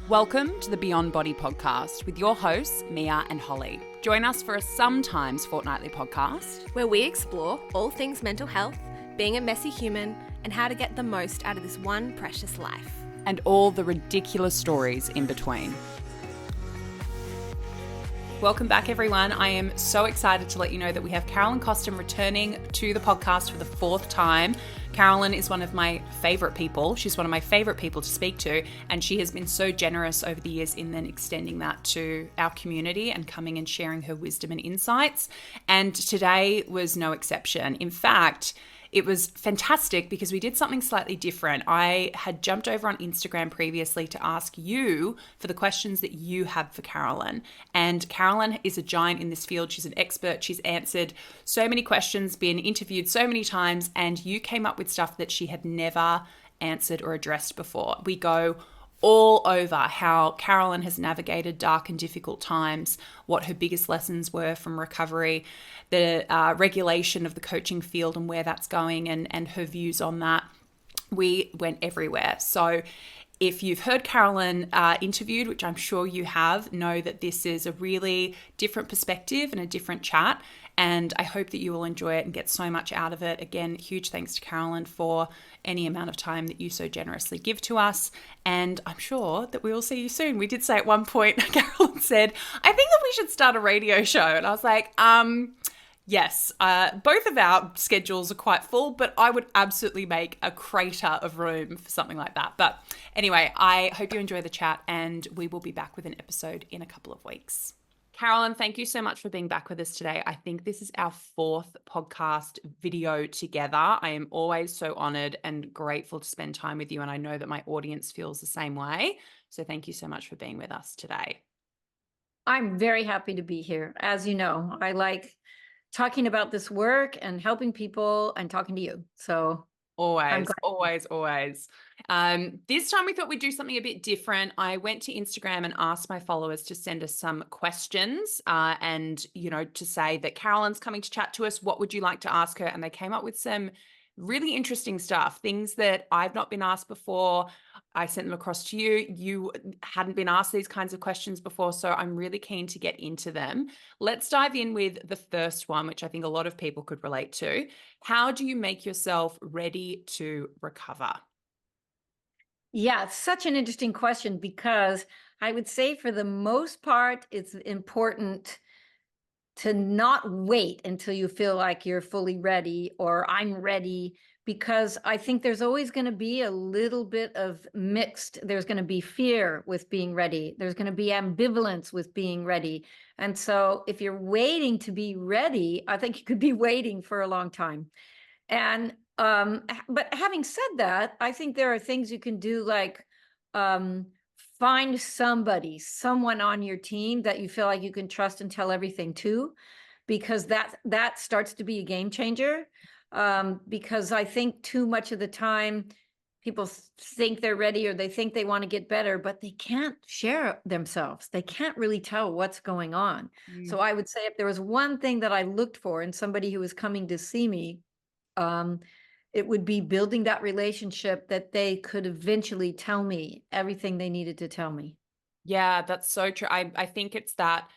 Welcome to the Beyond Body podcast with your hosts, Mia and Holly. Join us for a sometimes fortnightly podcast where we explore all things mental health, being a messy human, and how to get the most out of this one precious life. and all the ridiculous stories in between. Welcome back, everyone. I am so excited to let you know that we have Carolyn Costin returning to the podcast for the fourth time. Carolyn is one of my favorite people. She's one of my favorite people to speak to, and she has been so generous over the years in then extending that to our community and coming and sharing her wisdom and insights. And today was no exception. In fact, it was fantastic because we did something slightly different. I had jumped over on Instagram previously to ask you for the questions that you have for Carolyn. And Carolyn is a giant in this field. She's an expert. She's answered so many questions, been interviewed so many times, and you came up with stuff that she had never answered or addressed before. We go all over how Carolyn has navigated dark and difficult times, what her biggest lessons were from recovery, the regulation of the coaching field and where that's going, and her views on that. We went everywhere. So if you've heard Carolyn interviewed, which I'm sure you have, know that this is a really different perspective and a different chat. And I hope that you will enjoy it and get so much out of it. Again, huge thanks to Carolyn for any amount of time that you so generously give to us. And I'm sure that we will see you soon. We did say at one point, Carolyn said, I think that we should start a radio show. And I was like, yes, both of our schedules are quite full, but I would absolutely make a crater of room for something like that. But anyway, I hope you enjoy the chat, and we will be back with an episode in a couple of weeks. Carolyn, thank you so much for being back with us today. I think this is our fourth podcast video together. I am always so honored and grateful to spend time with you, and I know that my audience feels the same way. So thank you so much for being with us today. I'm very happy to be here. As you know, I like talking about this work and helping people and talking to you. So Always. This time we thought we'd do something a bit different. I went to Instagram and asked my followers to send us some questions and, to say that Carolyn's coming to chat to us. What would you like to ask her? And they came up with some really interesting stuff, things that I've not been asked before. I sent them across to you. You hadn't been asked these kinds of questions before, so I'm really keen to get into them. Let's dive in with the first one, which I think a lot of people could relate to. How do you make yourself ready to recover? yeah, it's such an interesting question, because I would say for the most part, it's important to not wait until you feel like you're fully ready or I'm ready, because I think there's always going to be a little bit of mixed. There's going to be fear with being ready. There's going to be ambivalence with being ready. And so if you're waiting to be ready, I think you could be waiting for a long time. And but having said that, I think there are things you can do, like find someone on your team that you feel like you can trust and tell everything to, because that starts to be a game changer. Because I think too much of the time people think they're ready or they think they want to get better, but they can't share themselves. They can't really tell what's going on. So I would say if there was one thing that I looked for in somebody who was coming to see me, it would be building that relationship that they could eventually tell me everything they needed to tell me. Yeah, that's so true. I think it's that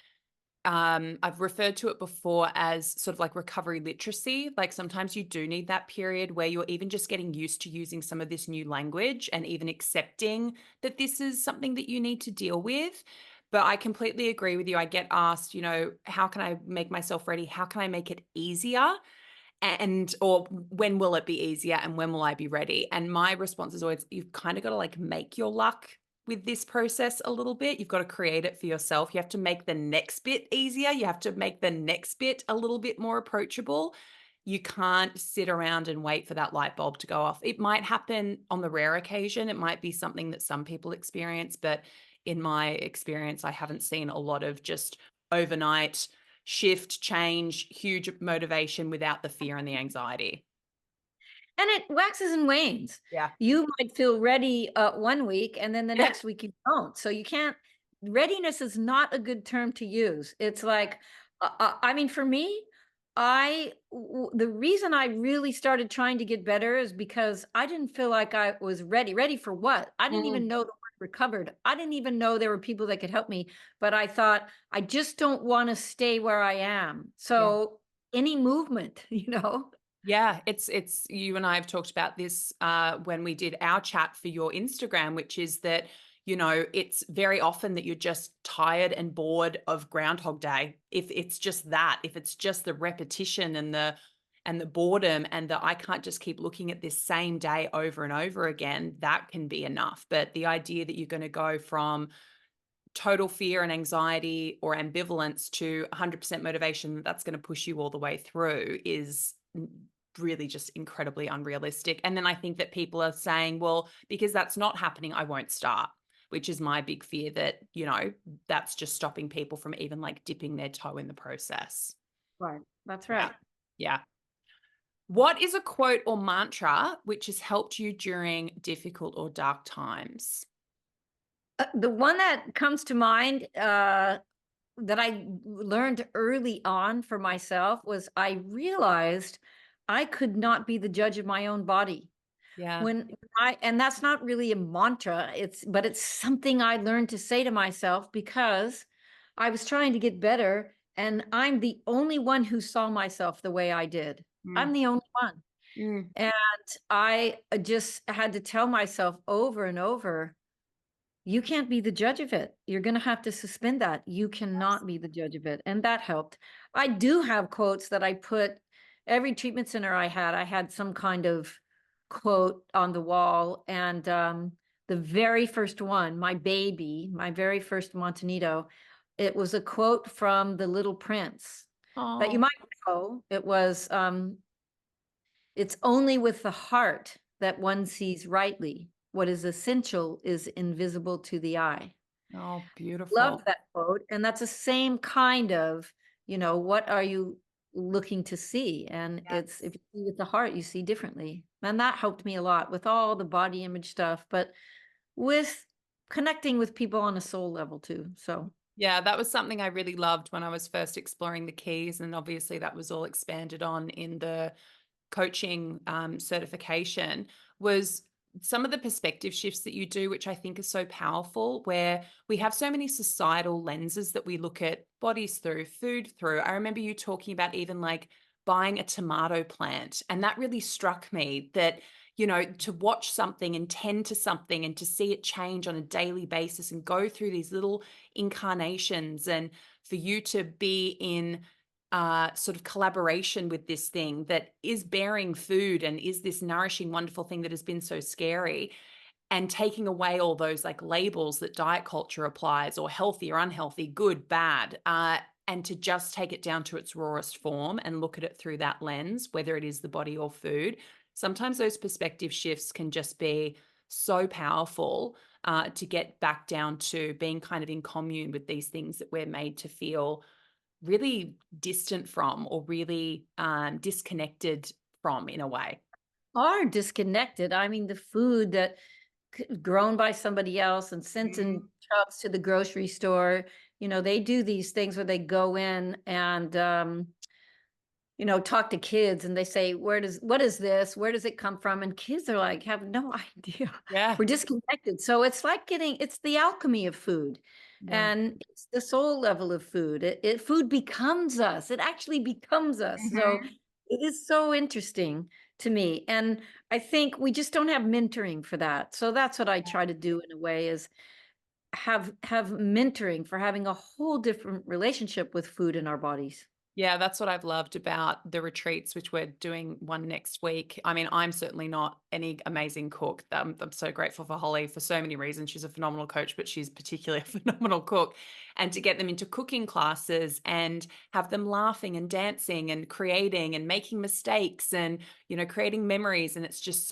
I've referred to it before as sort of like recovery literacy. Like sometimes you do need that period where you're even just getting used to using some of this new language and even accepting that this is something that you need to deal with. But I completely agree with you. I get asked, how can I make myself ready? How can I make it easier? Or when will it be easier and when will I be ready? And my response is always, you've kind of got to like make your luck with this process a little bit. You've got to create it for yourself. You have to make the next bit easier. You have to make the next bit a little bit more approachable. You can't sit around and wait for that light bulb to go off. It might happen on the rare occasion. It might be something that some people experience, but in my experience, I haven't seen a lot of just overnight shift, change, huge motivation without the fear and the anxiety. And it waxes and wanes. Yeah. You might feel ready 1 week, and then the next week you don't. So you can't, readiness is not a good term to use. It's like, for me, the reason I really started trying to get better is because I didn't feel like I was ready. Ready for what? I didn't even know the word recovered. I didn't even know there were people that could help me, but I thought, I just don't want to stay where I am. Yeah. So any movement, Yeah, it's you and I have talked about this when we did our chat for your Instagram, which is that, it's very often that you're just tired and bored of Groundhog Day. If it's just that, if it's just the repetition and the boredom and the I can't just keep looking at this same day over and over again, that can be enough. But the idea that you're going to go from total fear and anxiety or ambivalence to 100% motivation that's going to push you all the way through is really just incredibly unrealistic. And then I think that people are saying, well, because that's not happening, I won't start, which is my big fear that, that's just stopping people from even like dipping their toe in the process. Right. That's Yeah. right. Yeah. What is a quote or mantra which has helped you during difficult or dark times? The one that comes to mind that I learned early on for myself was I realized I could not be the judge of my own body. Yeah. And that's not really a mantra, but it's something I learned to say to myself because I was trying to get better and I'm the only one who saw myself the way I did. I'm Mm, the only one. mm, And I just had to tell myself over and over, you can't be the judge of it. You're going to have to suspend that. You cannot be the judge of it. And that helped. I do have quotes that I put every treatment center I had some kind of quote on the wall. And the very first one, my baby, my very first Montanito, it was a quote from The Little Prince that you oh, might know. It was, it's only with the heart that one sees rightly. What is essential is invisible to the eye. oh, beautiful. Love that quote. And that's the same kind of, what are you looking to see? And it's, Yes. if you see with the heart, you see differently. And that helped me a lot with all the body image stuff, but with connecting with people on a soul level too. So Yeah, that was something I really loved when I was first exploring the keys. And obviously, that was all expanded on in the coaching certification, was some of the perspective shifts that you do, which I think are so powerful, where we have so many societal lenses that we look at bodies through, food through. I remember you talking about even like buying a tomato plant. And that really struck me that, to watch something and tend to something and to see it change on a daily basis and go through these little incarnations, and for you to be in sort of collaboration with this thing that is bearing food and is this nourishing, wonderful thing that has been so scary, and taking away all those like labels that diet culture applies, or healthy or unhealthy, good, bad, and to just take it down to its rawest form and look at it through that lens, whether it is the body or food. Sometimes those perspective shifts can just be so powerful to get back down to being kind of in commune with these things that we're made to feel really distant from, or really disconnected from in a way. are disconnected. I mean, the food that grown by somebody else and sent in Mm. trucks to the grocery store, they do these things where they go in and talk to kids and they say, what is this? Where does it come from? And kids are like, have no idea. Yeah. We're disconnected. So it's like it's the alchemy of food. Yeah. And it's the soul level of food. Food becomes us. It actually becomes us. So Mhm. it is so interesting to me. And I think we just don't have mentoring for that. So that's what I try to do in a way, is have mentoring for having a whole different relationship with food in our bodies. Yeah, that's what I've loved about the retreats, which we're doing one next week. I mean, I'm certainly not any amazing cook. I'm so grateful for Holly for so many reasons. She's a phenomenal coach, but she's particularly a phenomenal cook. And to get them into cooking classes and have them laughing and dancing and creating and making mistakes and, creating memories. And it's just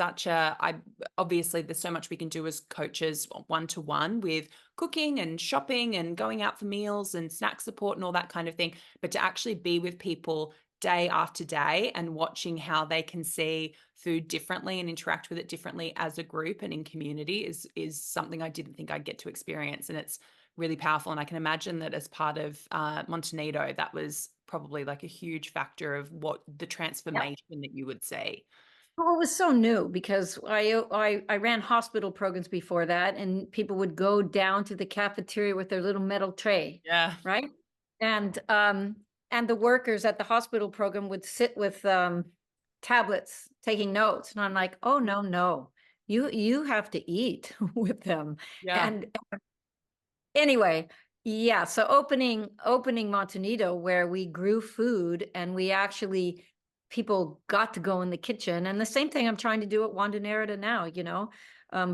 obviously there's so much we can do as coaches one-to-one with cooking and shopping and going out for meals and snack support and all that kind of thing. But to actually be with people day after day and watching how they can see food differently and interact with it differently as a group and in community is something I didn't think I'd get to experience. And it's really powerful. And I can imagine that as part of Montenegro, that was probably like a huge factor of what the transformation that you would see. Well, it was so new because I ran hospital programs before that, and people would go down to the cafeteria with their little metal tray, Yeah. right? And the workers at the hospital program would sit with tablets taking notes, and I'm like, oh no, no, you have to eat with them. Yeah. And anyway, yeah, so opening Montanito, where we grew food and we actually people got to go in the kitchen, and the same thing I'm trying to do at Wanda Nerida now,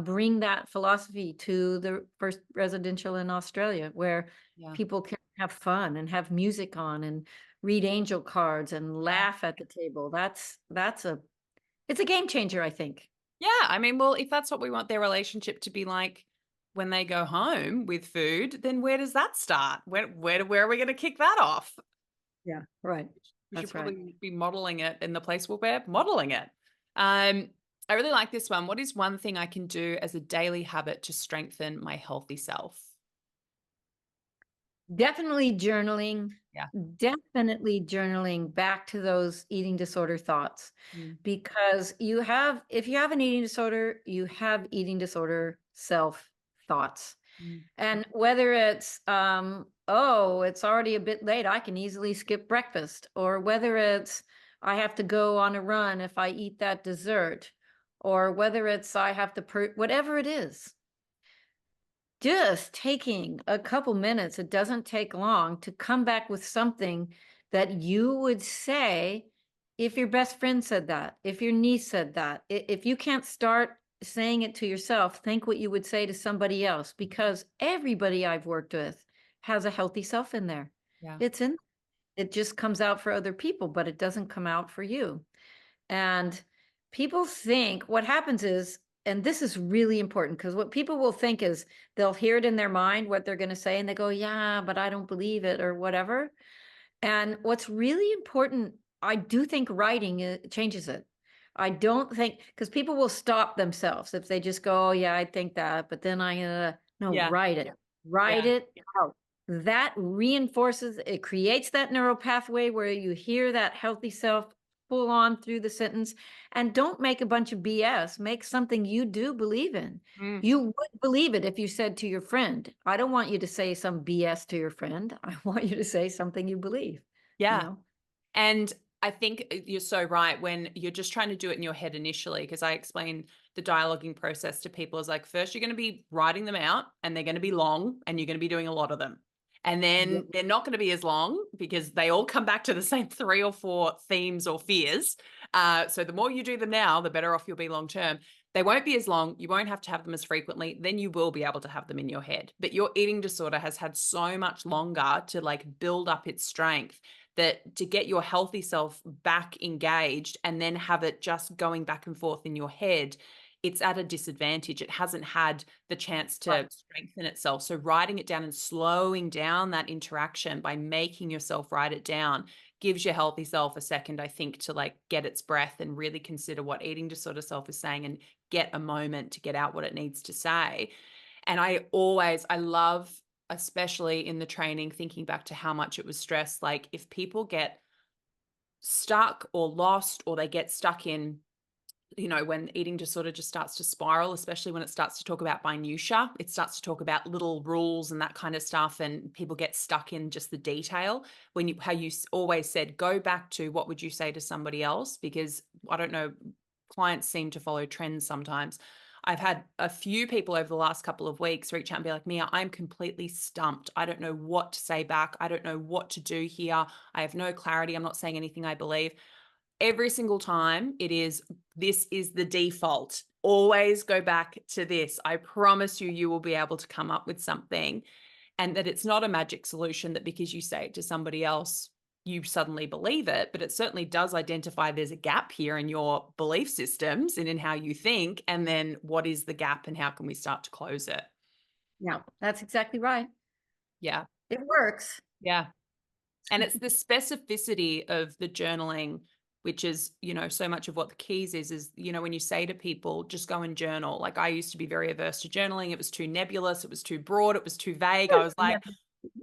bring that philosophy to the first residential in Australia, where Yeah. people can have fun and have music on and read angel cards and laugh at the table. It's a game changer, I think. Yeah. I mean, well, if that's what we want their relationship to be like when they go home with food, then where does that start? Where are we going to kick that off? Yeah, right. We should That's right. probably be modeling it in the place where we're modeling it. Um, I really like this one. What is one thing I can do as a daily habit to strengthen my healthy self? Definitely journaling, Yeah. definitely journaling back to those eating disorder thoughts. Mm. Because if you have an eating disorder, you have eating disorder self thoughts. Mm. And whether it's, oh, it's already a bit late, I can easily skip breakfast, or whether it's, I have to go on a run if I eat that dessert, or whether it's, I have to, whatever it is, just taking a couple minutes, it doesn't take long to come back with something that you would say if your best friend said that, if your niece said that. If you can't start saying it to yourself, think what you would say to somebody else, because everybody I've worked with has a healthy self in there. Yeah. It just comes out for other people, but it doesn't come out for you. And people think what happens is, and this is really important, because what people will think is they'll hear it in their mind, what they're going to say, and they go, yeah, but I don't believe it, or whatever. And what's really important, I do think writing changes it. I don't think, because people will stop themselves if they just go, oh, yeah, I think that, but then no, Yeah. write it. Write Yeah. it out. That reinforces, it creates that neural pathway where you hear that healthy self full on through the sentence. And don't make a bunch of BS. Make something you do believe in. Mm. You would believe it if you said to your friend, I don't want you to say some BS to your friend. I want you to say something you believe, you Yeah. know? And I think you're so right when you're just trying to do it in your head initially, because I explain the dialoguing process to people is like, first, you're going to be writing them out and they're going to be long and you're going to be doing a lot of them. And Yeah. then they're not going to be as long because they all come back to the same 3 or 4 themes or fears. So the more you do them now, the better off you'll be long term. They won't be as long. You won't have to have them as frequently. Then you will be able to have them in your head. But your eating disorder has had so much longer to like build up its strength that to get your healthy self back engaged and then have it just going back and forth in your head, it's at a disadvantage. It hasn't had the chance to strengthen itself. So writing it down and slowing down that interaction by making yourself write it down gives your healthy self a second, I think, to like get its breath and really consider what eating disorder self is saying and get a moment to get out what it needs to say. And I love, especially in the training, thinking back to how much it was stress. Like if people get stuck or lost, or they get stuck in, when eating disorder just starts to spiral, especially when it starts to talk about minutia, it starts to talk about little rules and that kind of stuff. And people get stuck in just the detail. How you always said, go back to what would you say to somebody else? Because I don't know, clients seem to follow trends sometimes. I've had a few people over the last couple of weeks reach out and be like, Mia, I'm completely stumped. I don't know what to say back. I don't know what to do here. I have no clarity. I'm not saying anything I believe. Every single time this is the default. Always go back to this. I promise you, you will be able to come up with something, and that it's not a magic solution that because you say it to somebody else, you suddenly believe it, but it certainly does identify there's a gap here in your belief systems and in how you think. And then what is the gap and how can we start to close it? Yeah, that's exactly right. Yeah. It works. Yeah. And it's the specificity of the journaling, which is, so much of what the keys is, when you say to people, just go and journal. Like I used to be very averse to journaling. It was too nebulous. It was too broad. It was too vague. I was Yeah. like,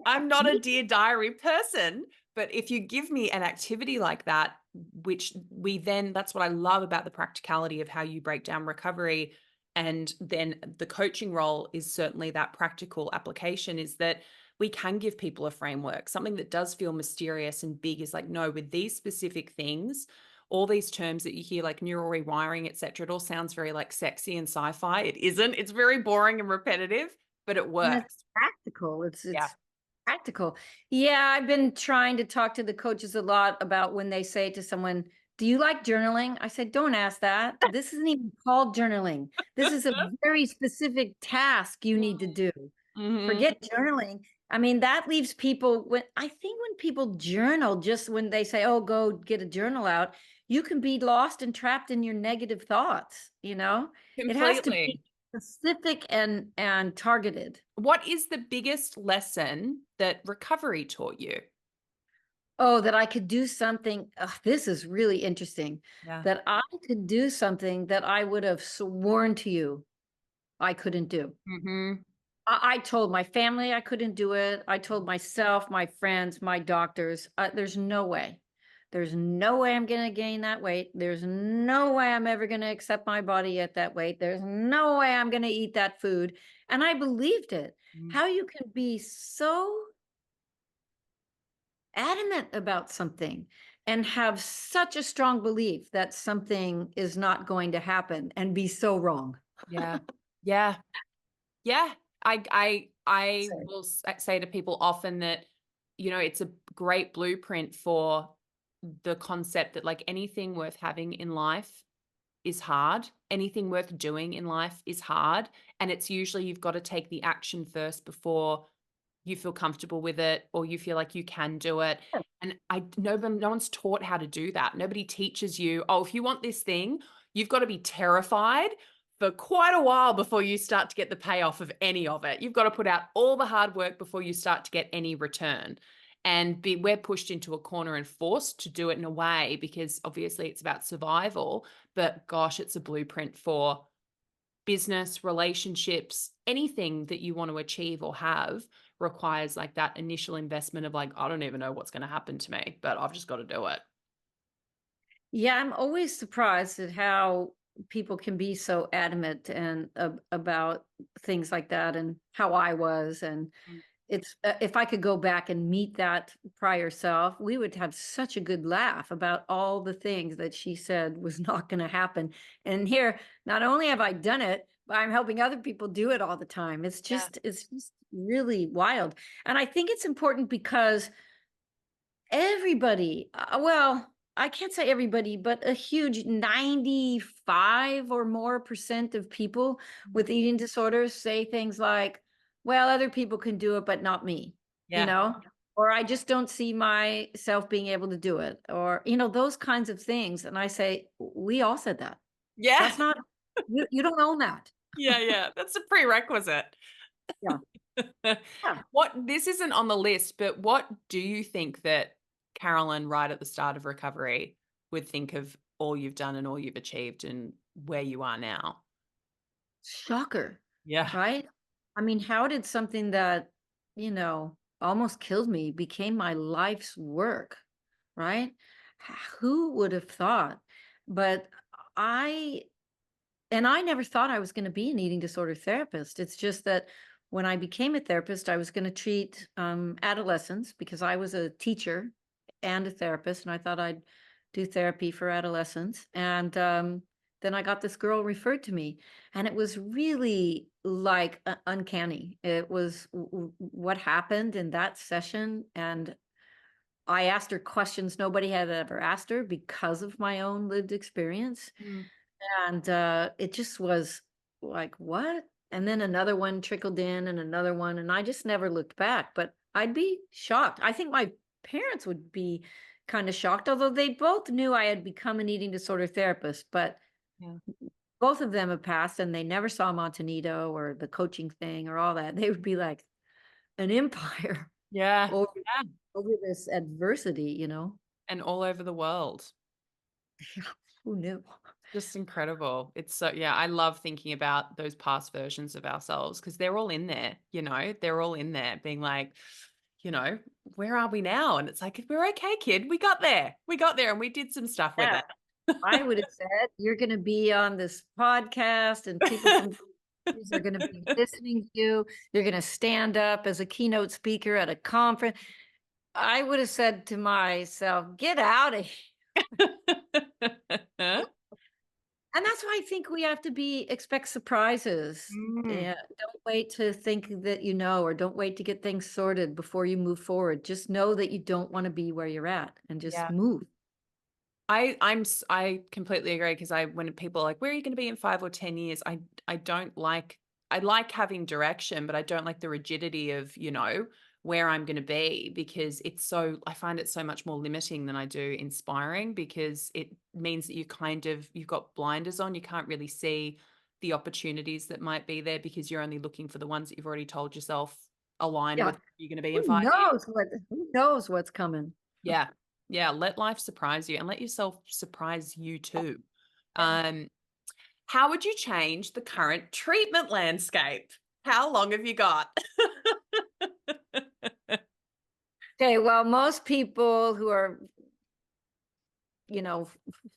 I'm not a Dear Diary person. But if you give me an activity like that, which we then, that's what I love about the practicality of how you break down recovery. And then the coaching role is certainly that practical application, is that we can give people a framework. Something that does feel mysterious and big is like, no, with these specific things, all these terms that you hear, like neural rewiring, etc., it all sounds very like sexy and sci-fi. It isn't. It's very boring and repetitive, but it And it's works. practical. Yeah. It's practical. Yeah, I've been trying to talk to the coaches a lot about when they say to someone, "Do you like journaling?" I said, "Don't ask that. This isn't even called journaling. This is a very specific task you need to do. Mhm. Forget journaling." I mean, that leaves people when I think when people journal, just when they say, "Oh, go get a journal out," you can be lost and trapped in your negative thoughts, you know? It has to be Completely. specific and targeted. What is the biggest lesson that recovery taught you? Oh, that I could do something. Ugh, this is really interesting. Yeah. That I could do something that I would have sworn to you I couldn't do. Mhm. I told my family I couldn't do it. I told myself, my friends, my doctors, there's no way. There's no way I'm going to gain that weight. There's no way I'm ever going to accept my body at that weight. There's no way I'm going to eat that food. And I believed it. Mm. How you can be so adamant about something and have such a strong belief that something is not going to happen and be so wrong. Yeah. Yeah. Yeah. I So, will say to people often that, it's a great blueprint for the concept that like anything worth having in life is hard. Anything worth doing in life is hard. And it's usually you've got to take the action first before you feel comfortable with it or you feel like you can do it. And no one's taught how to do that. Nobody teaches you, oh, if you want this thing, you've got to be terrified for quite a while before you start to get the payoff of any of it. You've got to put out all the hard work before you start to get any return. And we're pushed into a corner and forced to do it in a way because obviously it's about survival. But gosh, it's a blueprint for business, relationships, anything that you want to achieve or have requires like that initial investment of like, I don't even know what's going to happen to me, but I've just got to do it. yeah, I'm always surprised at how people can be so adamant and about things like that and how I was. And Mm. it's if I could go back and meet that prior self, we would have such a good laugh about all the things that she said was not going to happen. And here, not only have I done it, but I'm helping other people do it all the time. Yeah. It's just really wild. And I think it's important because everybody, well, I can't say everybody, but a huge 95 or more percent of people with eating disorders say things like, well, other people can do it, but not me, you Yeah. know, or I just don't see myself being able to do it, or, those kinds of things. And I say, we all said that. Yeah. That's not, you don't own that. Yeah. Yeah. That's a prerequisite. Yeah. Yeah. This isn't on the list, but what do you think that Carolyn, right at the start of recovery, would think of all you've done and all you've achieved and where you are now? Shocker, Yeah. right? I mean, how did something that, almost killed me became my life's work, right? Who would have thought? But I, and I never thought I was going to be an eating disorder therapist. It's just that when I became a therapist, I was going to treat adolescents because I was a teacher and a therapist, and I thought I'd do therapy for adolescents. And then I got this girl referred to me, and it was really like uncanny. It was what happened in that session, and I asked her questions nobody had ever asked her because of my own lived experience. Mm. And it just was like, what? And then another one trickled in and another one. And I just never looked back, but I'd be shocked. I think my parents would be kind of shocked, although they both knew I had become an eating disorder therapist, but Yeah. both of them have passed and they never saw Montanito or the coaching thing or all that. They would be like an empire Yeah. over, Yeah. over this adversity. And all over the world. Who knew? Just incredible. It's so, yeah, I love thinking about those past versions of ourselves because they're all in there, they're all in there being like, where are we now? And it's like, we're okay, kid. We got there. We got there and we did some stuff with Yeah. it. I would have said, you're going to be on this podcast and people from are going to be listening to you. You're going to stand up as a keynote speaker at a conference. I would have said to myself, get out of here. And that's why I think we have to expect surprises. Mm, Yeah, don't wait to think that or don't wait to get things sorted before you move forward. Just know that you don't want to be where you're at and just yeah. move. I completely agree because when people are like, where are you going to be in 5 or 10 years? I don't like, I like having direction, but I don't like the rigidity of, where I'm going to be, because I find it so much more limiting than I do inspiring, because it means that you've got blinders on. You can't really see the opportunities that might be there because you're only looking for the ones that you've already told yourself align with Yeah. where you're going to be in Who 5 years. knows who knows what's coming? Yeah. Yeah. Let life surprise you and let yourself surprise you too. Yeah. How would you change the current treatment landscape? How long have you got? Okay, well, most people who are,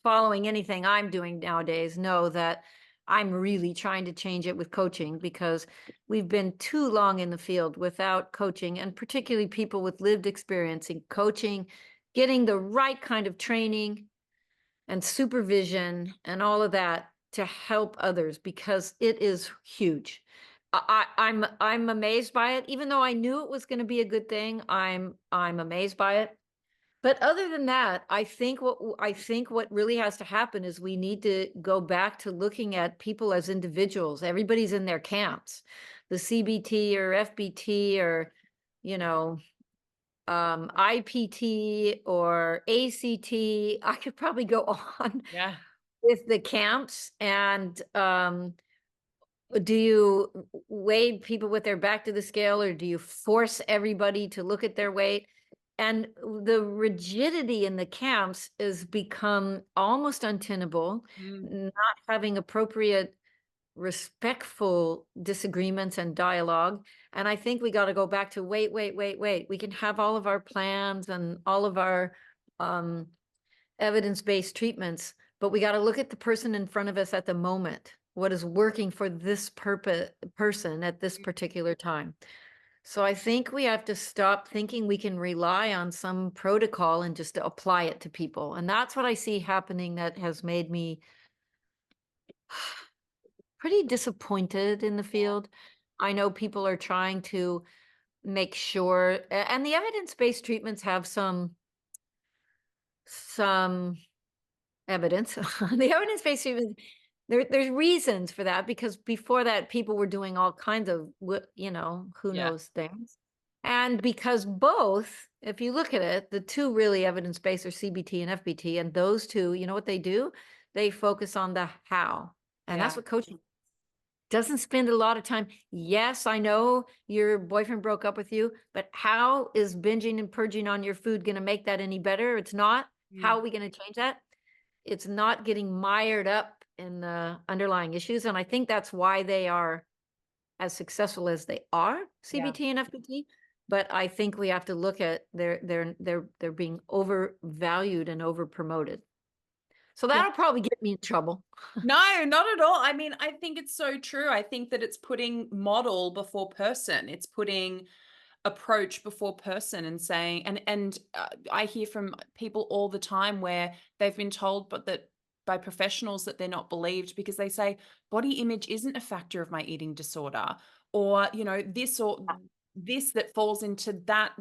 following anything I'm doing nowadays know that I'm really trying to change it with coaching, because we've been too long in the field without coaching, and particularly people with lived experience in coaching, getting the right kind of training and supervision and all of that to help others, because it is huge. I'm amazed by it, even though I knew it was going to be a good thing. I'm amazed by it. But other than that, I think what really has to happen is we need to go back to looking at people as individuals. Everybody's in their camps, the CBT or FBT or, you know, IPT or ACT. I could probably go on Yeah. with the camps. And do you weigh people with their back to the scale, or do you force everybody to look at their weight? And the rigidity in the camps has become almost untenable, Mm, not having appropriate, respectful disagreements and dialogue. And I think we got to go back to wait. We can have all of our plans and all of our um, evidence-based treatments, but we got to look at the person in front of us at the moment. What is working for this person at this particular time? So I think we have to stop thinking we can rely on some protocol and just apply it to people. And that's what I see happening, that has made me pretty disappointed in the field. I know people are trying to make sure, and the evidence-based treatments have some evidence. The evidence-based treatment, there's reasons for that, because before that, people were doing all kinds of, who yeah. knows things. And because both, if you look at it, the two really evidence-based are CBT and FBT, and those two, you know what they do? They focus on the how. And that's Yeah. what coaching doesn't spend a lot of time. Yes, I know your boyfriend broke up with you, but how is binging and purging on your food going to make that any better? It's not. Mm, How are we going to change that? It's not getting mired up in the underlying issues. And I think that's why they are as successful as they are, yeah. CBT and FBT. But I think we have to look at they're being overvalued and over promoted. So Yeah. that'll probably get me in trouble. No, not at all. I mean, I think it's so true. I think that it's putting model before person. It's putting approach before person and saying, and I hear from people all the time where they've been told, but that by professionals, that they're not believed, because they say body image isn't a factor of my eating disorder, or this or this that falls into that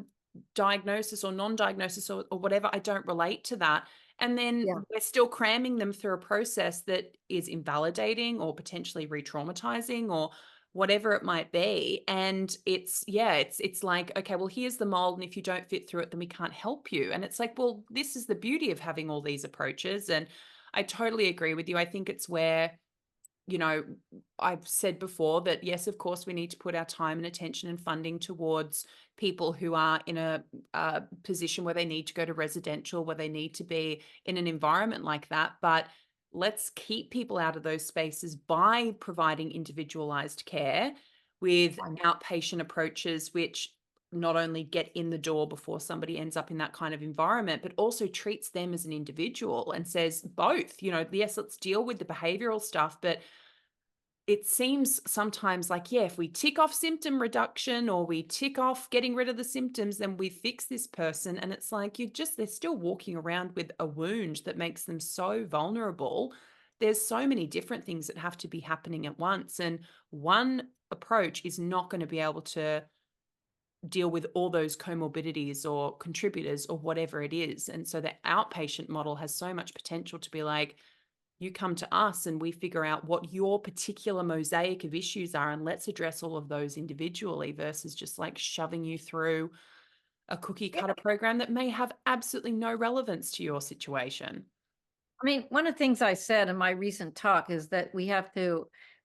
diagnosis or non-diagnosis, or whatever. I don't relate to that. And then Yeah. we're still cramming them through a process that is invalidating or potentially re-traumatizing or whatever it might be. And it's like, okay, well, here's the mold, and if you don't fit through it, then we can't help you. And it's like, well, this is the beauty of having all these approaches. And I totally agree with you. I think it's where, I've said before that, yes, of course, we need to put our time and attention and funding towards people who are in a position where they need to go to residential, where they need to be in an environment like that. But let's keep people out of those spaces by providing individualized care with outpatient approaches, which not only get in the door before somebody ends up in that kind of environment, but also treats them as an individual and says both, yes, let's deal with the behavioral stuff, but it seems sometimes like, yeah, if we tick off symptom reduction or we tick off getting rid of the symptoms, then we fix this person. And it's like, they're still walking around with a wound that makes them so vulnerable. There's so many different things that have to be happening at once. And one approach is not going to be able to deal with all those comorbidities or contributors or whatever it is. And so the outpatient model has so much potential to be like, you come to us and we figure out what your particular mosaic of issues are, and let's address all of those individually versus just like shoving you through a cookie cutter program that may have absolutely no relevance to your situation. I mean, one of the things I said in my recent talk is that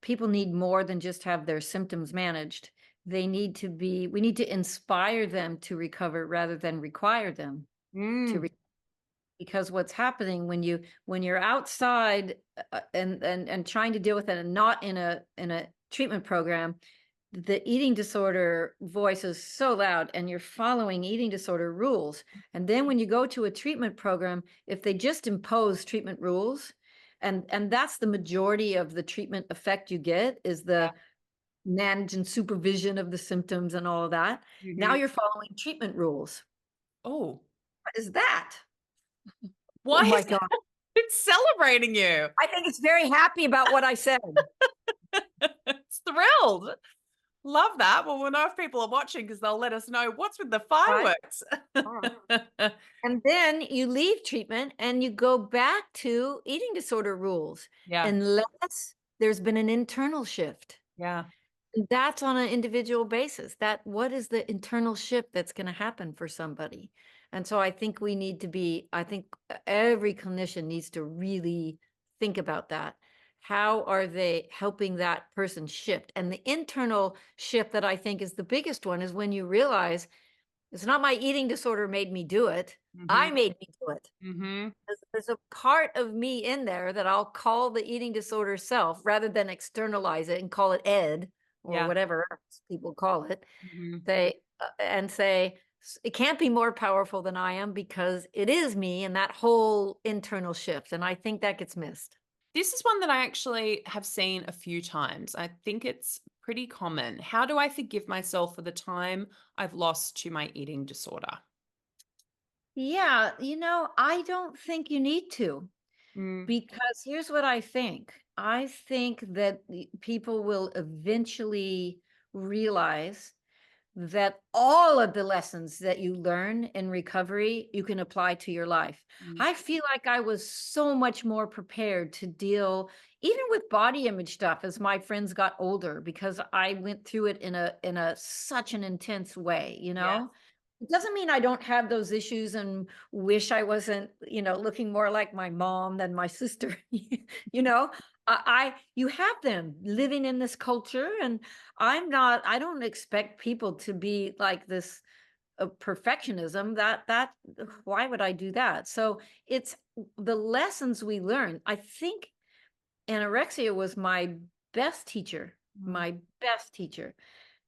people need more than just have their symptoms managed. We need to inspire them to recover rather than require them to recover. Because what's happening when you're outside and trying to deal with it and not in a treatment program, the eating disorder voice is so loud and you're following eating disorder rules. And then when you go to a treatment program, if they just impose treatment rules, and that's the majority of the treatment effect you get is the manage and supervision of the symptoms and all of that. Now you're following treatment rules. Oh, what is that? Why? Oh my God. It's celebrating you. I think it's very happy about what I said. It's thrilled. Love that. Well, we'll know if people are watching because they'll let us know what's with the fireworks. Right. And then you leave treatment and you go back to eating disorder rules. Yeah. Unless there's been an internal shift. Yeah. And that's on an individual basis. What is the internal shift that's going to happen for somebody? And so I think I think every clinician needs to really think about that. How are they helping that person shift? And the internal shift that I think is the biggest one is when you realize it's not my eating disorder made me do it. I made me do it. There's a part of me in there that I'll call the eating disorder self rather than externalize it and call it Ed or whatever else people call it. Say, it can't be more powerful than I am because it is me and that whole internal shift. And I think that gets missed. This is one that I actually have seen a few times. I think it's pretty common. How do I forgive myself for the time I've lost to my eating disorder? Yeah, I don't think you need to, because here's what I think. I think that people will eventually realize that all of the lessons that you learn in recovery, you can apply to your life. I feel like I was so much more prepared to deal even with body image stuff as my friends got older, because I went through it in a such an intense way, It doesn't mean I don't have those issues and wish I wasn't, looking more like my mom than my sister. You have them living in this culture, and I don't expect people to be like this perfectionism. Why would I do that? So it's the lessons we learn. I think anorexia was my best teacher,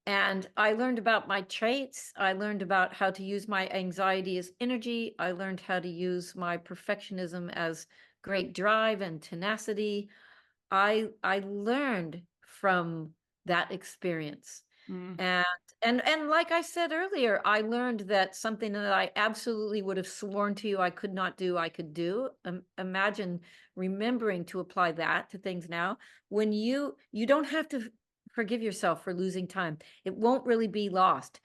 And I learned about my traits. I learned about how to use my anxiety as energy. I learned how to use my perfectionism as great drive and tenacity. I learned from that experience. And like I said earlier, I learned that something that I absolutely would have sworn to you I could not do, I could do. Imagine remembering to apply that to things now. When you don't have to forgive yourself for losing time. It won't really be lost.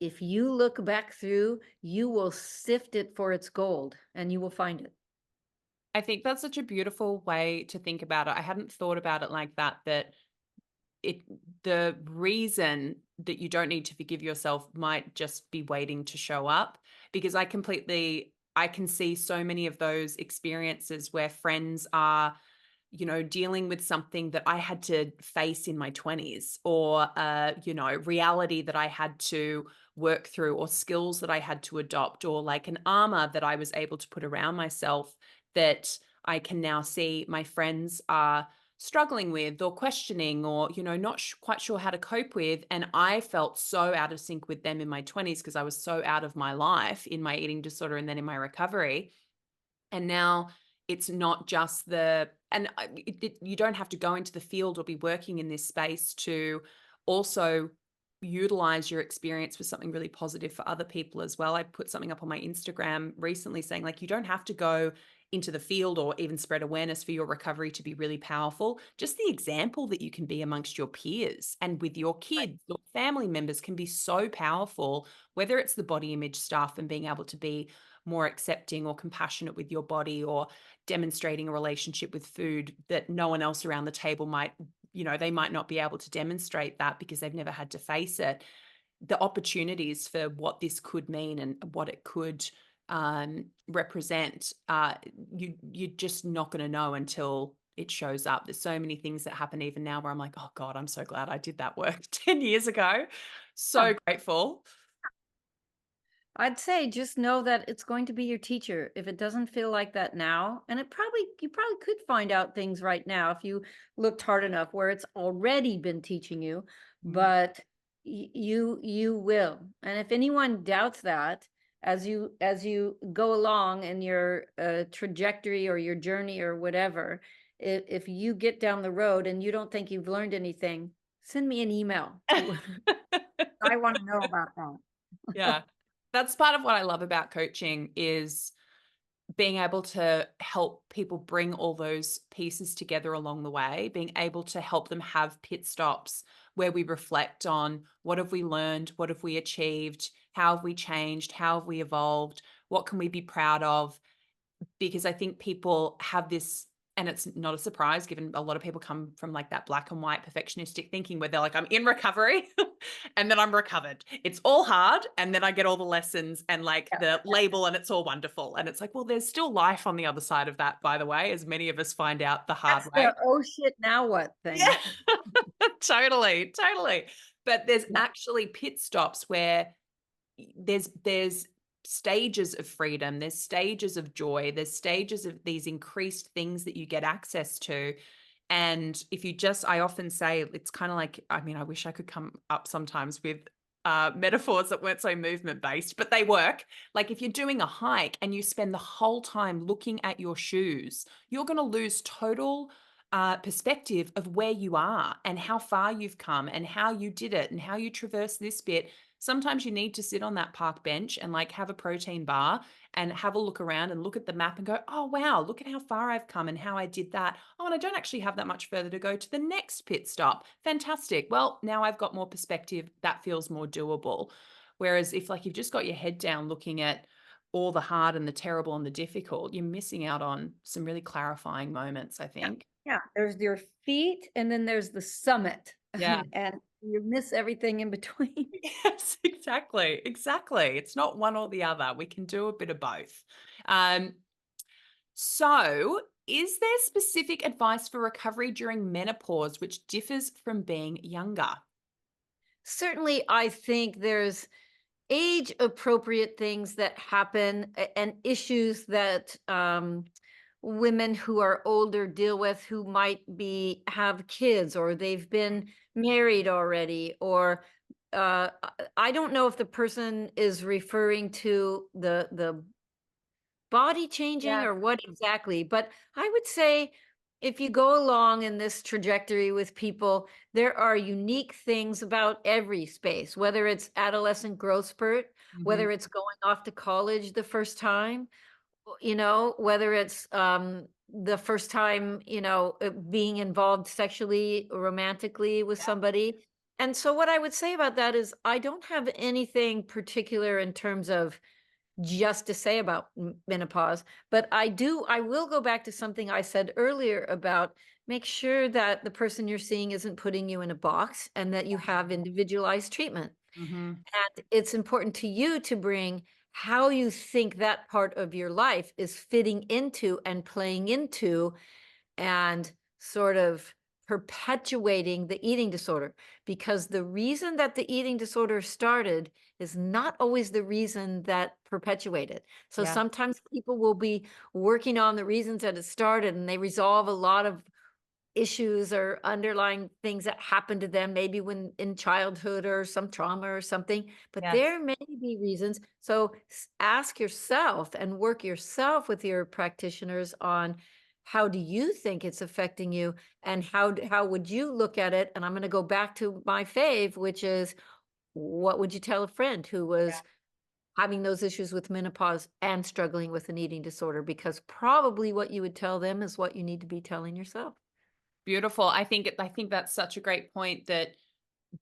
If you look back through, you will sift it for its gold and you will find it. I think that's such a beautiful way to think about it. I hadn't thought about it like that, the reason that you don't need to forgive yourself might just be waiting to show up, because I can see so many of those experiences where friends are dealing with something that I had to face in my 20s, or, reality that I had to work through, or skills that I had to adopt, or like an armor that I was able to put around myself that I can now see my friends are struggling with or questioning or, not quite sure how to cope with. And I felt so out of sync with them in my 20s because I was so out of my life in my eating disorder and then in my recovery. And now it's not just you don't have to go into the field or be working in this space to also utilize your experience for something really positive for other people as well. I put something up on my Instagram recently saying, like, you don't have to go into the field or even spread awareness for your recovery to be really powerful. Just the example that you can be amongst your peers and with your kids or family members can be so powerful, whether it's the body image stuff and being able to be more accepting or compassionate with your body, or demonstrating a relationship with food that no one else around the table might, they might not be able to demonstrate that because they've never had to face it. The opportunities for what this could mean and what it could represent, you're just not going to know until it shows up. There's so many things that happen even now where I'm like, oh God, I'm so glad I did that work 10 years ago. So grateful. I'd say just know that it's going to be your teacher. If it doesn't feel like that now, and you probably could find out things right now if you looked hard enough where it's already been teaching you, but you will. And if anyone doubts that as you go along in your trajectory or your journey or whatever, if you get down the road and you don't think you've learned anything, send me an email. I want to know about that. Yeah. That's part of what I love about coaching is being able to help people bring all those pieces together along the way, being able to help them have pit stops where we reflect on what have we learned, what have we achieved, how have we changed, how have we evolved, what can we be proud of? Because I think people have this, and it's not a surprise given a lot of people come from like that black and white perfectionistic thinking where they're like, I'm in recovery and then I'm recovered. It's all hard. And then I get all the lessons and like the label and it's all wonderful. And it's like, well, there's still life on the other side of that, by the way, as many of us find out the hard That's way. the oh shit, now what thing. Yeah, totally. But there's Yeah. actually pit stops where there's stages of freedom, there's stages of joy, there's stages of these increased things that you get access to. And if you just, I often say it's kind of like, I mean, I wish I could come up sometimes with metaphors that weren't so movement based, but they work. Like if you're doing a hike and you spend the whole time looking at your shoes, you're going to lose total perspective of where you are and how far you've come and how you did it and how you traverse this bit. Sometimes you need to sit on that park bench and like have a protein bar and have a look around and look at the map and go, oh, wow, look at how far I've come and how I did that. Oh, and I don't actually have that much further to go to the next pit stop. Fantastic. Well, now I've got more perspective. That feels more doable. Whereas if like you've just got your head down looking at all the hard and the terrible and the difficult, you're missing out on some really clarifying moments, I think. Yeah, there's your feet and then there's the summit. Yeah. And you miss everything in between. Yes, exactly. It's not one or the other. We can do a bit of both. So, is there specific advice for recovery during menopause which differs from being younger? Certainly, I think there's age appropriate things that happen and issues that women who are older deal with, who might have kids or they've been married already, or I don't know if the person is referring to the body changing Yeah. or what exactly, but I would say if you go along in this trajectory with people, there are unique things about every space, whether it's adolescent growth spurt, Mhm. whether it's going off to college the first time, whether it's the first time, being involved sexually or romantically with somebody. And so what I would say about that is I don't have anything particular in terms of just to say about menopause, but I will go back to something I said earlier about make sure that the person you're seeing isn't putting you in a box and that you have individualized treatment. Mhm. And it's important to you to bring how you think that part of your life is fitting into and playing into and sort of perpetuating the eating disorder, because the reason that the eating disorder started is not always the reason that perpetuated. So Yeah. sometimes people will be working on the reasons that it started and they resolve a lot of issues or underlying things that happened to them, maybe when in childhood or some trauma or something, but Yes. there may be reasons. So ask yourself and work yourself with your practitioners on how do you think it's affecting you, and how would you look at it? And I'm going to go back to my fave, which is, what would you tell a friend who was having those issues with menopause and struggling with an eating disorder? Because probably what you would tell them is what you need to be telling yourself. Beautiful. I think that's such a great point, that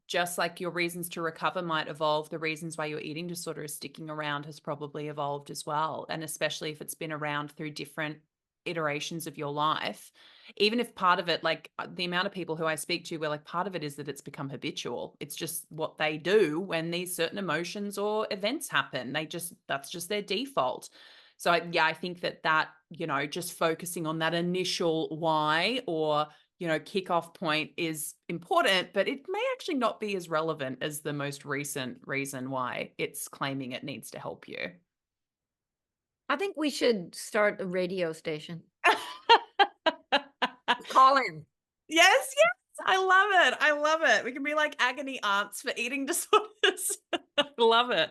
just like your reasons to recover might evolve, the reasons why your eating disorder is sticking around has probably evolved as well. And especially if it's been around through different iterations of your life, even if part of it, like the amount of people who I speak to, where like part of it is that it's become habitual. It's just what they do when these certain emotions or events happen. That's just their default. So I think that, just focusing on that initial why, or kickoff point, is important, but it may actually not be as relevant as the most recent reason why it's claiming it needs to help you. I think we should start a radio station. Call in. Yes, yes. I love it. I love it. We can be like agony aunts for eating disorders. I love it.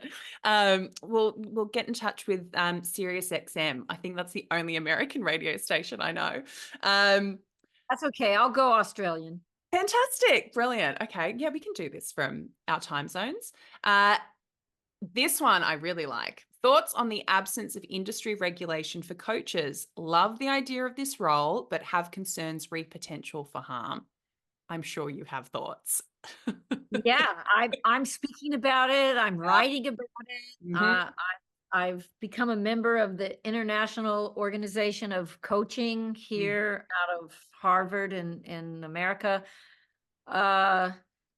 We'll get in touch with Sirius XM. I think that's the only American radio station I know. That's okay. I'll go Australian. Fantastic. Brilliant. Okay. Yeah, we can do this from our time zones. This one I really like. Thoughts on the absence of industry regulation for coaches. Love the idea of this role, but have concerns re potential for harm. I'm sure you have thoughts. Yeah, I'm speaking about it. I'm writing about it. Mhm. I've become a member of the International Organization of Coaching Mm. here out of Harvard in America. Uh,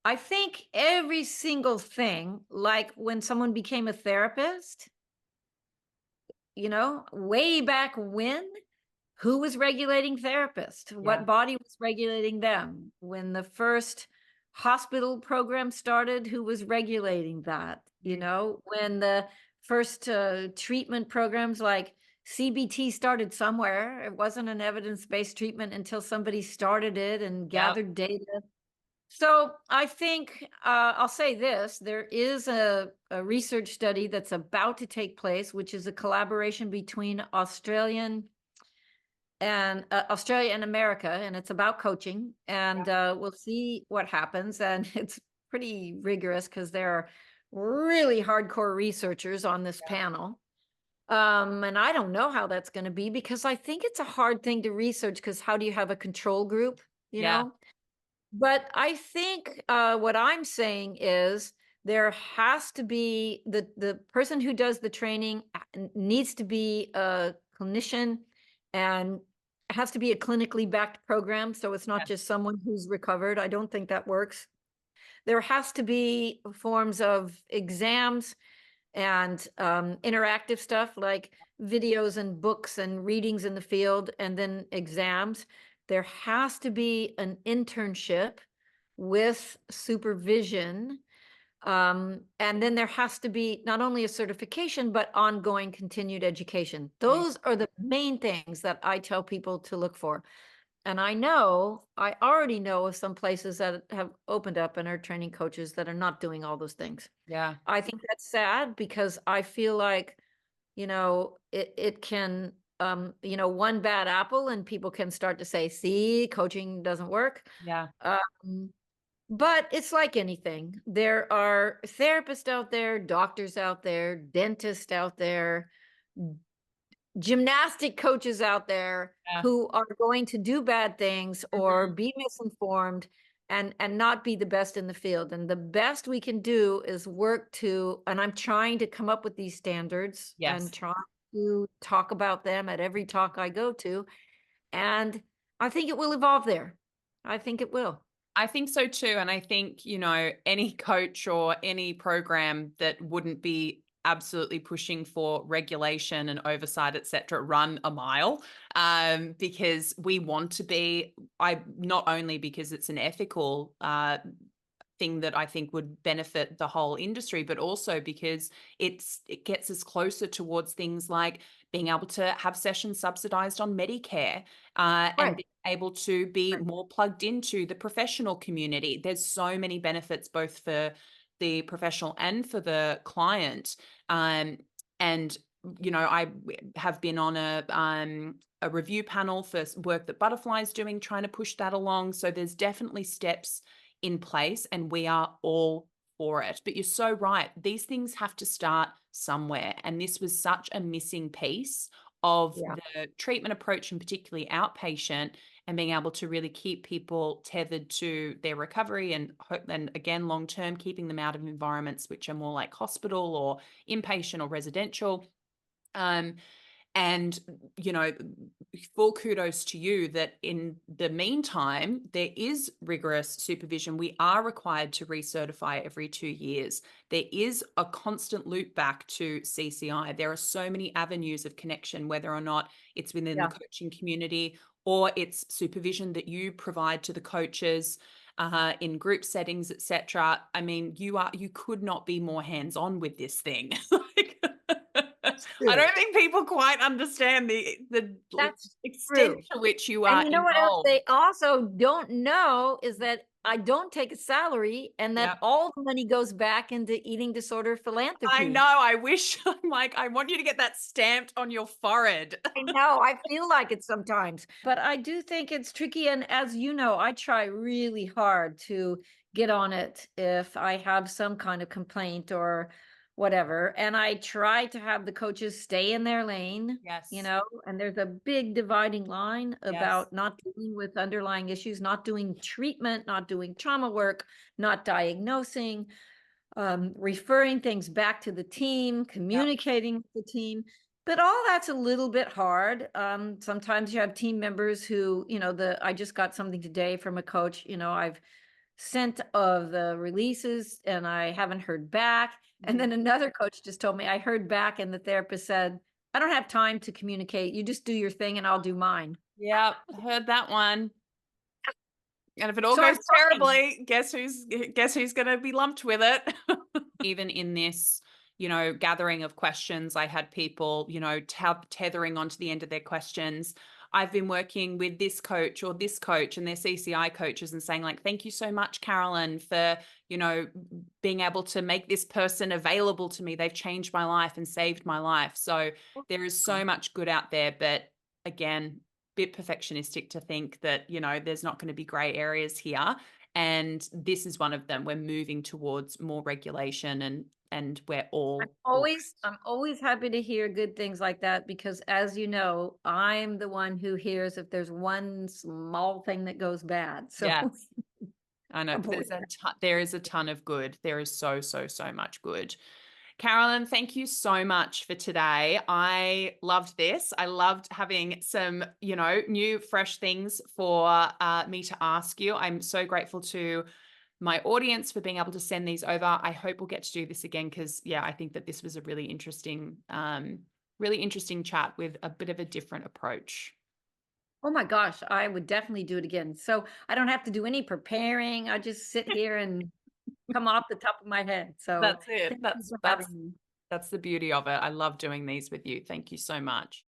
I think every single thing, like when someone became a therapist, way back when, who was regulating therapists? Yeah. What body was regulating them? When the first hospital program started, who was regulating that? Mhm. When the first treatment programs like CBT started somewhere, it wasn't an evidence-based treatment until somebody started it and Yep. gathered data. So I think I'll say this: there is a research study that's about to take place, which is a collaboration between Australia and America, and it's about coaching. And we'll see what happens. And it's pretty rigorous because there are really hardcore researchers on this panel. And I don't know how that's going to be, because I think it's a hard thing to research, because how do you have a control group, you Yeah. know? But I think what I'm saying is there has to be the person who does the training needs to be a clinician, and has to be a clinically backed program. So it's not Yes. just someone who's recovered. I don't think that works. There has to be forms of exams and interactive stuff like videos and books and readings in the field, and then exams. There has to be an internship with supervision. And then there has to be not only a certification, but ongoing continued education. Yeah. Those are the main things that I tell people to look for. And I already know of some places that have opened up and are training coaches that are not doing all those things. Yeah. I think that's sad, because I feel like, it can, one bad apple and people can start to say, see, coaching doesn't work. Yeah. But it's like anything. There are therapists out there, doctors out there, dentists out there, gymnastic coaches out there Yeah. who are going to do bad things or Mhm. be misinformed and not be the best in the field. And the best we can do is work to, and I'm trying to come up with these standards and Yes. trying to talk about them at every talk I go to. And I think it will evolve there. I think it will. I think so too. And I think, any coach or any program that wouldn't be absolutely pushing for regulation and oversight, et cetera, run a mile. Because we want to be, not only because it's an ethical thing that I think would benefit the whole industry, but also because it gets us closer towards things like being able to have sessions subsidized on Medicare, and Right. able to be more plugged into the professional community. There's so many benefits both for the professional and for the client. And I have been on a review panel for work that Butterfly's doing, trying to push that along. So there's definitely steps in place, and we are all for it. But you're so right. These things have to start somewhere. And this was such a missing piece of the treatment approach, and particularly outpatient, and being able to really keep people tethered to their recovery and hope, and again, long term, keeping them out of environments which are more like hospital or inpatient or residential. And, full kudos to you that in the meantime, there is rigorous supervision. We are required to recertify every 2 years. There is a constant loop back to CCI. There are so many avenues of connection, whether or not it's within the coaching community or it's supervision that you provide to the coaches in group settings, etc. I mean, you could not be more hands-on with this thing. I don't think people quite understand the That's extent true. to which you And are you know what else involved. they also don't know is that I don't take a salary, and that Yep. all the money goes back into eating disorder I philanthropy. know. I wish, I'm like, I want you to get that stamped on your forehead. I know, I feel like it sometimes, but I do think it's tricky. And as you know, I try really hard to get on it if I have some kind of complaint or whatever. And I try to have the coaches stay in their lane, Yes. and there's a big dividing line Yes. about not dealing with underlying issues, not doing treatment, not doing trauma work, not diagnosing, referring things back to the team, Yep. communicating with the team. But all that's a little bit hard. Sometimes you have team members who, I just got something today from a coach, I've sent of the releases and I haven't heard back. And then another coach just told me I heard back, and the therapist said, I don't have time to communicate. You just do your thing and I'll do mine. Yep. Heard that one. And if it all So I'm goes trying. terribly, guess who's going to be lumped with it? Even in this, gathering of questions, I had people, tethering onto the end of their questions. I've been working with this coach or this coach and their CCI coaches and saying like, thank you so much, Carolyn, for, being able to make this person available to me. They've changed my life and saved my life. So there is so much good out there, but again, bit perfectionistic to think that, there's not going to be gray areas here. And this is one of them. We're moving towards more regulation, and we're all I'm always happy to hear good things like that, because as you know, I'm the one who hears if there's one small thing that goes bad. So yes. I know avoid there is a ton of good. There is so much good. Carolyn, thank you so much for today. I loved this. I loved having some, new, fresh things for me to ask you. I'm so grateful to my audience for being able to send these over. I hope we'll get to do this again because, I think that this was a really interesting chat with a bit of a different approach. Oh my gosh, I would definitely do it again. So I don't have to do any preparing. I just sit here and come off the top of my head. So That's it. thank you for having me. That's the beauty of it. I love doing these with you. Thank you so much.